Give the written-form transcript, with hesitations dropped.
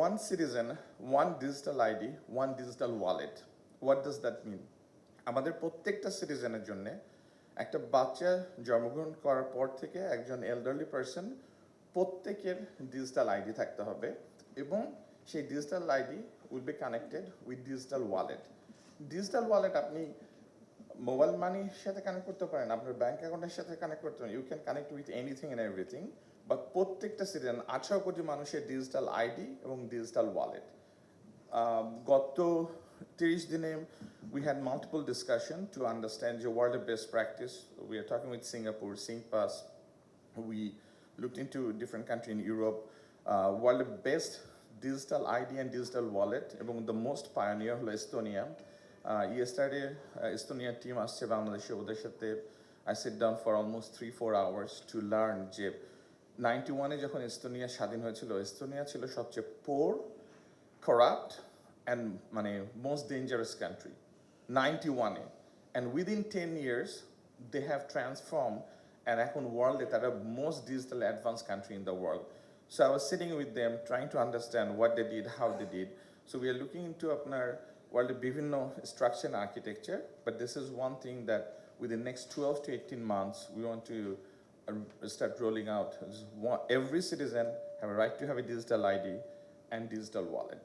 one citizen, one digital ID, one digital wallet. What does that mean? আমাদের প্রত্যেকটা সিটিজেনের জন্য একটা বাচ্চা জন্মগ্রহণ করার পর থেকে একজন এল্ডারলি পারসন প্রত্যেকের ডিজিটাল আইডি থাকতে হবে এবং সেই digital ID will be connected with digital wallet. Digital wallet আপনি মোবাইল মানির সাথে কানেক্ট করতে পারেন, আপনার ব্যাংক অ্যাকাউন্টের সাথে কানেক্ট করতে পারেন, you can connect with anything and everything. But প্রত্যেকটা সিটিজেন 18 কোটি মানুষের ডিজিটাল আইডি এবং ডিজিটাল ওয়ালেট। গত 30 দিনে we had multiple discussion to understand the world of best practice. We are talking with Singapore, SingPass. We looked into different countries in Europe. World of best digital ID and digital wallet. এবং the most pioneer হলো Estonia. Yesterday, Estonia team আসছে বাংলাদেশে, ওদের সাথে I sit down for almost 3-4 hours to learn যে 91-এ যখন Estonia স্বাধীন হয়েছিল, এস্তোনিয়া ছিল সবচেয়ে poor, corrupt and most dangerous country. 91-এ, and within 10 years they have transformed and এখন world তারা most digital advanced country in the world. So I was sitting with them trying to understand what they did, how they did. So we are looking into আপনার world বিভিন্ন structure and architecture, but this is one thing that within next 12 to 18 months we want to start rolling out. Every citizen have a right to have a digital ID and digital wallet.